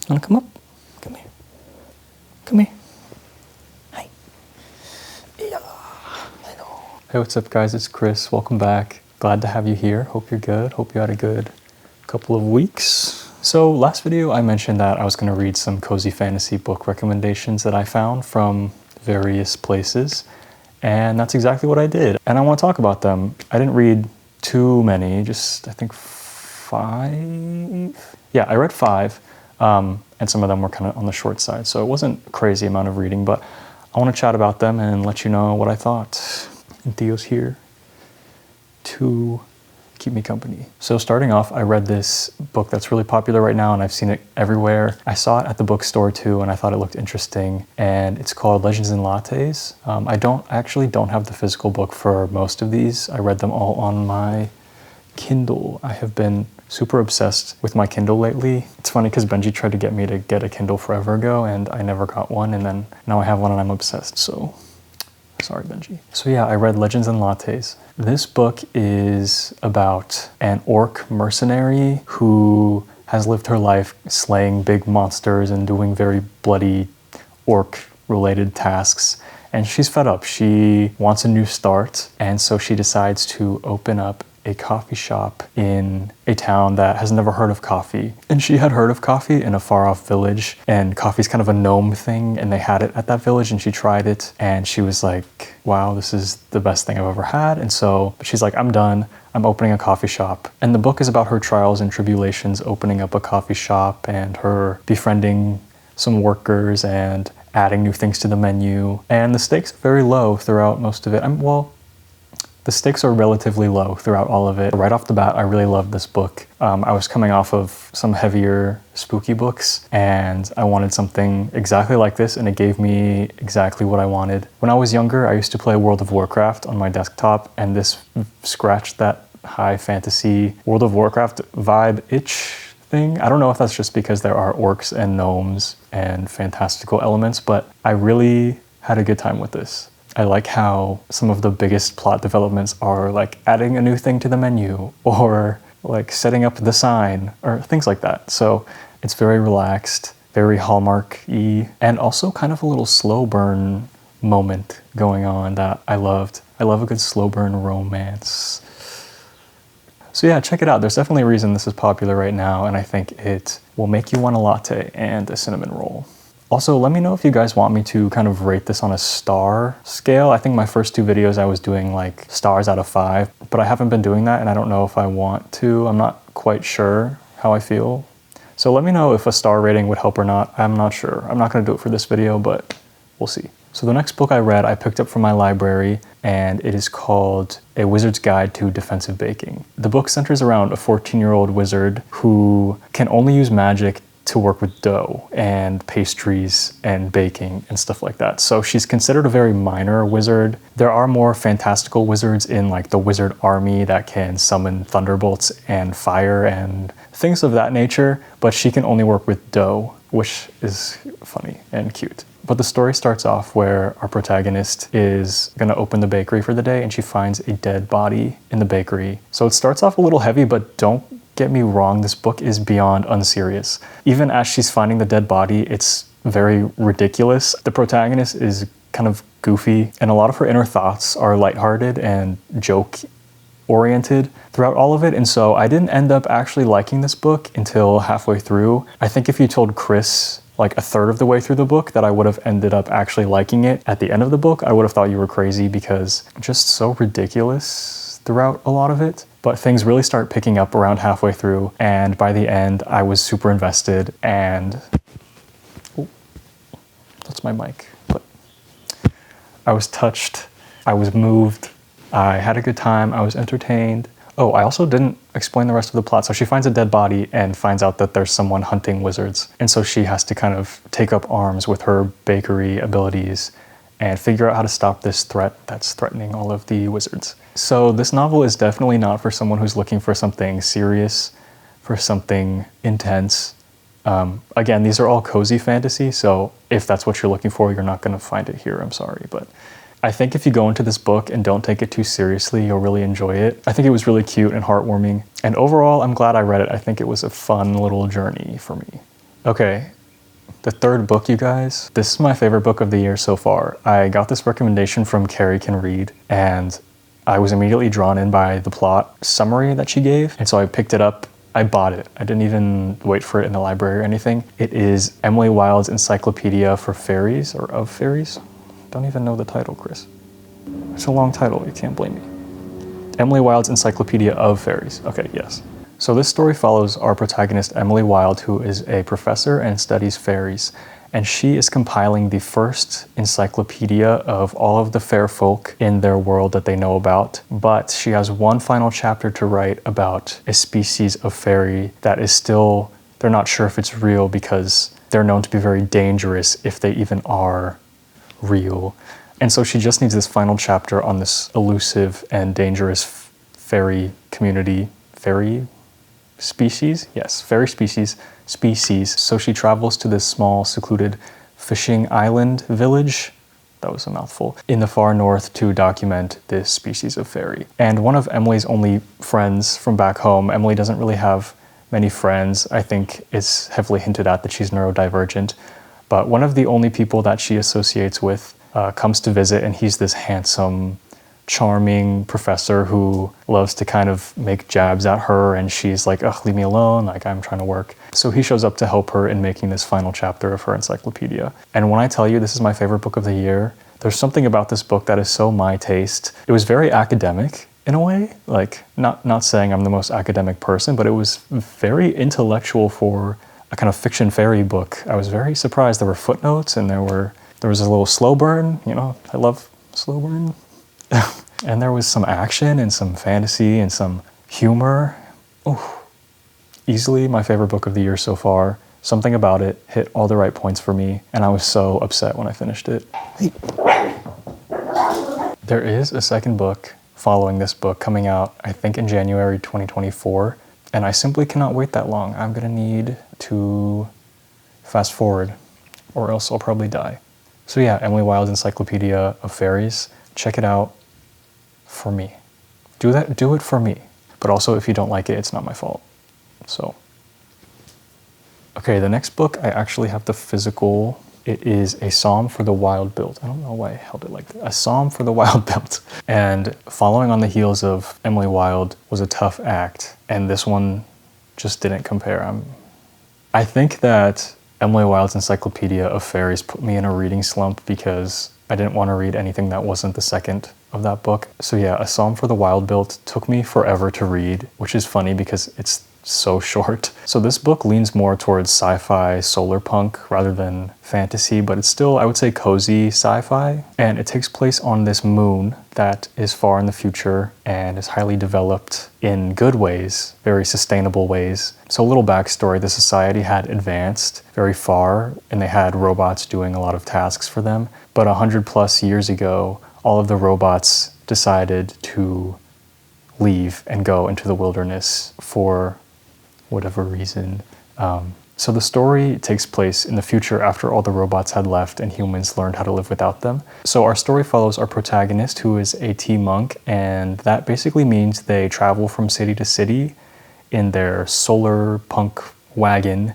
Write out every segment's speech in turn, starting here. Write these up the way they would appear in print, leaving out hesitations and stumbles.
Wanna come up? Come here. Come here. Hi. Yeah, I know. Hey, what's up guys? It's Chris. Welcome back. Glad to have you here. Hope you're good. Hope you had a good couple of weeks. So last video I mentioned that I was going to read some cozy fantasy book recommendations that I found from various places. And that's exactly what I did. And I want to talk about them. I didn't read too many, just I think 5. Yeah, I read 5. And some of them were kind of on the short side. So it wasn't a crazy amount of reading, but I want to chat about them and let you know what I thought. And Theo's here to keep me company. So starting off, I read this book that's really popular right now and I've seen it everywhere. I saw it at the bookstore too and I thought it looked interesting, and it's called Legends and Lattes. I actually don't have the physical book for most of these. I read them all on my Kindle. I have been super obsessed with my Kindle lately. It's funny because Benji tried to get me to get a Kindle forever ago and I never got one, and then now I have one and I'm obsessed, so sorry, Benji. So yeah, I read Legends and Lattes. This book is about an orc mercenary who has lived her life slaying big monsters and doing very bloody orc-related tasks. And she's fed up. She wants a new start. And so she decides to open up a coffee shop in a town that has never heard of coffee. And she had heard of coffee in a far-off village, and coffee's kind of a gnome thing, and they had it at that village, and she tried it, and she was like, wow, this is the best thing I've ever had. And so she's like, I'm done. I'm opening a coffee shop. And the book is about her trials and tribulations opening up a coffee shop and her befriending some workers and adding new things to the menu. And the stakes are very low throughout most of it. The stakes are relatively low throughout all of it. Right off the bat, I really loved this book. I was coming off of some heavier spooky books and I wanted something exactly like this, and it gave me exactly what I wanted. When I was younger, I used to play World of Warcraft on my desktop, and this scratched that high fantasy World of Warcraft vibe itch thing. I don't know if that's just because there are orcs and gnomes and fantastical elements, but I really had a good time with this. I like how some of the biggest plot developments are like adding a new thing to the menu or like setting up the sign or things like that. So it's very relaxed, very Hallmark-y, and also kind of a little slow burn moment going on that I loved. I love a good slow burn romance. So yeah, check it out. There's definitely a reason this is popular right now, and I think it will make you want a latte and a cinnamon roll. Also, let me know if you guys want me to kind of rate this on a star scale. I think my first 2 videos I was doing like stars out of 5, but I haven't been doing that and I don't know if I want to. I'm not quite sure how I feel. So let me know if a star rating would help or not. I'm not sure. I'm not going to do it for this video, but we'll see. So the next book I read, I picked up from my library, and it is called A Wizard's Guide to Defensive Baking. The book centers around a 14-year-old wizard who can only use magic to work with dough and pastries and baking and stuff like that. So she's considered a very minor wizard. There are more fantastical wizards in like the wizard army that can summon thunderbolts and fire and things of that nature, but she can only work with dough, which is funny and cute. But the story starts off where our protagonist is gonna open the bakery for the day and she finds a dead body in the bakery. So it starts off a little heavy, but don't get me wrong, this book is beyond unserious. Even as she's finding the dead body, it's very ridiculous. The protagonist is kind of goofy, and a lot of her inner thoughts are lighthearted and joke-oriented throughout all of it, and so I didn't end up actually liking this book until halfway through. I think if you told Chris like a third of the way through the book that I would have ended up actually liking it at the end of the book, I would have thought you were crazy because just so ridiculous throughout a lot of it. But things really start picking up around halfway through, and by the end, I was super invested, and oh, that's my mic. But I was touched, I was moved, I had a good time, I was entertained. Oh, I also didn't explain the rest of the plot. So she finds a dead body and finds out that there's someone hunting wizards, and so she has to kind of take up arms with her bakery abilities and figure out how to stop this threat that's threatening all of the wizards. So this novel is definitely not for someone who's looking for something serious, for something intense. Again, these are all cozy fantasy, so if that's what you're looking for, you're not gonna find it here, I'm sorry. But I think if you go into this book and don't take it too seriously, you'll really enjoy it. I think it was really cute and heartwarming. And overall, I'm glad I read it. I think it was a fun little journey for me. Okay, The third book, you guys. This is my favorite book of the year so far. I got this recommendation from Carrie Can Read, and I was immediately drawn in by the plot summary that she gave, and so I picked it up. I bought it. I didn't even wait for it in the library or anything. It is Emily Wilde's Encyclopedia for Fairies, or of Fairies. Don't even know the title, Chris. It's a long title, you can't blame me. Emily Wilde's Encyclopedia of Fairies. Okay, yes. So this story follows our protagonist, Emily Wilde, who is a professor and studies fairies. And she is compiling the first encyclopedia of all of the fair folk in their world that they know about. But she has one final chapter to write about a species of fairy that is still, they're not sure if it's real because they're known to be very dangerous if they even are real. And so she just needs this final chapter on this elusive and dangerous fairy community. Fairy species? Yes, fairy species. So she travels to this small, secluded fishing island village, that was a mouthful, in the far north to document this species of fairy. And one of Emily's only friends from back home, Emily doesn't really have many friends. I think it's heavily hinted at that she's neurodivergent. But one of the only people that she associates with comes to visit, and he's this handsome, charming professor who loves to kind of make jabs at her, and she's like, ugh, leave me alone, like I'm trying to work. So he shows up to help her in making this final chapter of her encyclopedia. And when I tell you this is my favorite book of the year, there's something about this book that is so my taste. It was very academic in a way, like not saying I'm the most academic person, but it was very intellectual for a kind of fiction fairy book. I was very surprised. There were footnotes, and there was a little slow burn, you know, I love slow burn. And there was some action and some fantasy and some humor. Ooh, easily my favorite book of the year so far. Something about it hit all the right points for me, and I was so upset when I finished it. There is a second book following this book coming out, I think in January 2024, and I simply cannot wait that long. I'm gonna need to fast forward, or else I'll probably die. So yeah, Emily Wilde's Encyclopedia of Fairies. Check it out for me. Do it for me. But also, if you don't like it, it's not my fault. So, okay, the next book, I actually have the physical. It is A Psalm for the Wild Built. I don't know why I held it like that. A Psalm for the Wild Built. And following on the heels of Emily Wilde was a tough act, and this one just didn't compare. I think that Emily Wilde's Encyclopedia of Fairies put me in a reading slump because I didn't want to read anything that wasn't the second of that book. So yeah, A Psalm for the Wild Built took me forever to read, which is funny because it's so short. So this book leans more towards sci-fi, solar punk rather than fantasy, but it's still, I would say, cozy sci-fi. And it takes place on this moon that is far in the future and is highly developed in good ways, very sustainable ways. So a little backstory, the society had advanced very far and they had robots doing a lot of tasks for them. But 100+ years ago, all of the robots decided to leave and go into the wilderness for whatever reason. So the story takes place in the future after all the robots had left and humans learned how to live without them. So our story follows our protagonist, who is a tea monk, and that basically means they travel from city to city in their solar punk wagon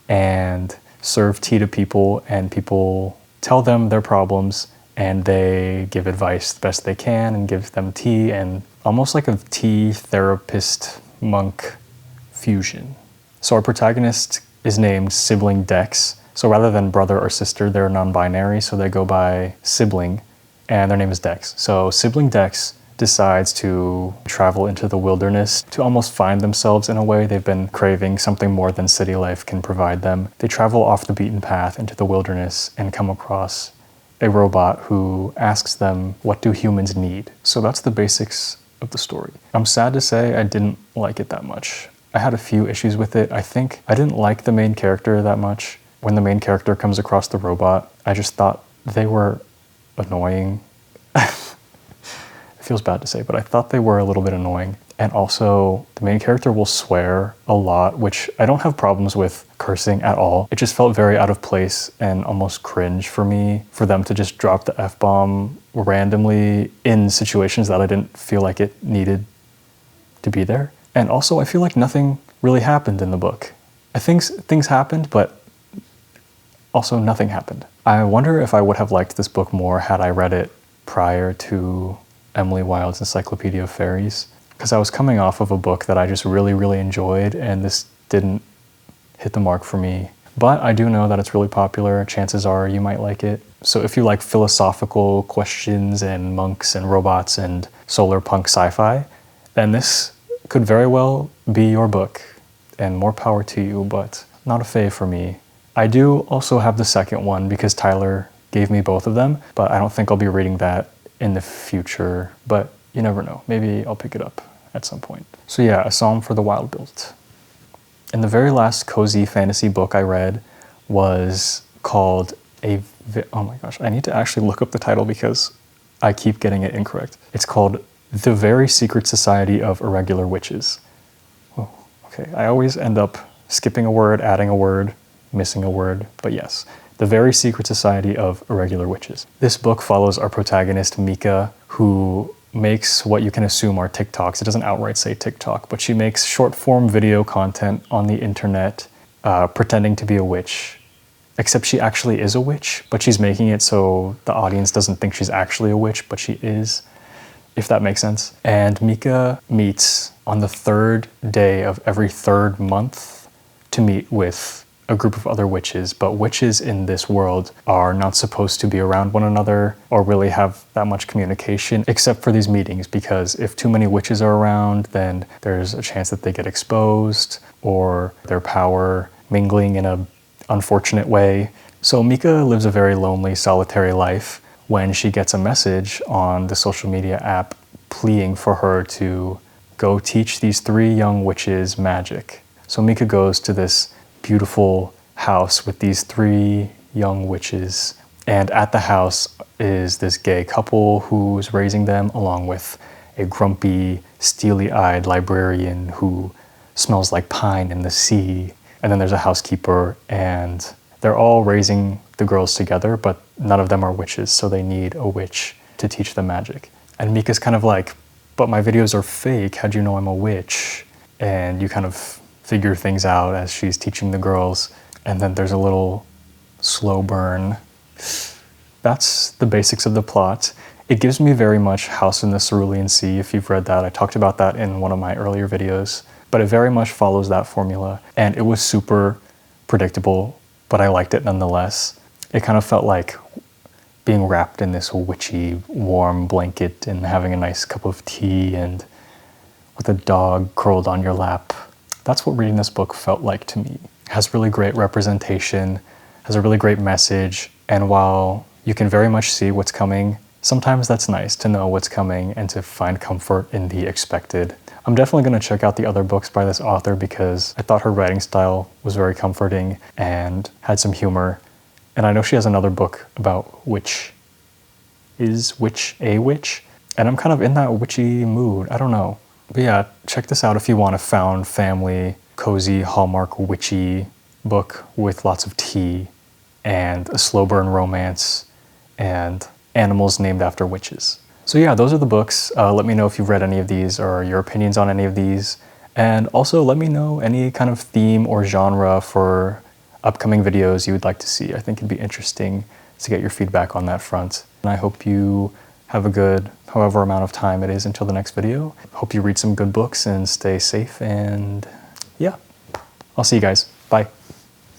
and serve tea to people, and people tell them their problems and they give advice the best they can and give them tea, and almost like a tea therapist monk fusion. So our protagonist is named Sibling Dex. So rather than brother or sister, they're non-binary, so they go by sibling, and their name is Dex. So Sibling Dex decides to travel into the wilderness to almost find themselves in a way. They've been craving something more than city life can provide them. They travel off the beaten path into the wilderness and come across a robot who asks them, what do humans need? So that's the basics of the story. I'm sad to say I didn't like it that much. I had a few issues with it. I think I didn't like the main character that much. When the main character comes across the robot, I just thought they were annoying. It feels bad to say, but I thought they were a little bit annoying. And also, the main character will swear a lot, which I don't have problems with cursing at all. It just felt very out of place and almost cringe for me, for them to just drop the F-bomb randomly in situations that I didn't feel like it needed to be there. And also, I feel like nothing really happened in the book. I think things happened, but also nothing happened. I wonder if I would have liked this book more had I read it prior to Emily Wilde's Encyclopedia of Fairies, because I was coming off of a book that I just really, really enjoyed, and this didn't hit the mark for me. But I do know that it's really popular. Chances are you might like it. So if you like philosophical questions and monks and robots and solar punk sci-fi, then this could very well be your book, and more power to you, but not a fave for me. I do also have the second one because Tyler gave me both of them, but I don't think I'll be reading that in the future, but you never know. Maybe I'll pick it up at some point. So yeah, A Psalm for the Wild-Built. And the very last cozy fantasy book I read was called oh my gosh, I need to actually look up the title because I keep getting it incorrect. It's called The Very Secret Society of Irregular Witches. Oh, okay, I always end up skipping a word, adding a word, missing a word, but yes. The Very Secret Society of Irregular Witches. This book follows our protagonist, Mika, who makes what you can assume are TikToks. It doesn't outright say TikTok, but she makes short-form video content on the internet pretending to be a witch. Except she actually is a witch, but she's making it so the audience doesn't think she's actually a witch, but she is, if that makes sense. And Mika meets on the third day of every third month to meet with a group of other witches, but witches in this world are not supposed to be around one another or really have that much communication except for these meetings, because if too many witches are around, then there's a chance that they get exposed or their power mingling in a unfortunate way. So Mika lives a very lonely, solitary life when she gets a message on the social media app pleading for her to go teach these 3 young witches magic. So Mika goes to this beautiful house with these 3 young witches, and at the house is this gay couple who's raising them, along with a grumpy, steely-eyed librarian who smells like pine in the sea. And then there's a housekeeper, and they're all raising the girls together, but none of them are witches, so they need a witch to teach them magic. And Mika's kind of like, but my videos are fake, how'd you know I'm a witch? And you kind of figure things out as she's teaching the girls, and then there's a little slow burn. That's the basics of the plot. It gives me very much House in the Cerulean Sea, if you've read that. I talked about that in one of my earlier videos. But it very much follows that formula, and it was super predictable, but I liked it nonetheless. It kind of felt like being wrapped in this witchy, warm blanket and having a nice cup of tea and with a dog curled on your lap. That's what reading this book felt like to me. It has really great representation, has a really great message, and while you can very much see what's coming, sometimes that's nice to know what's coming and to find comfort in the expected. I'm definitely going to check out the other books by this author because I thought her writing style was very comforting and had some humor. And I know she has another book about witch. Is witch a witch? And I'm kind of in that witchy mood. I don't know. But yeah, check this out if you want a found family, cozy, Hallmark witchy book with lots of tea and a slow burn romance and animals named after witches. So yeah, those are the books. Let me know if you've read any of these or your opinions on any of these. And also let me know any kind of theme or genre for upcoming videos you would like to see. I think it'd be interesting to get your feedback on that front. And I hope you have a good however amount of time it is until the next video. Hope you read some good books and stay safe, and yeah, I'll see you guys.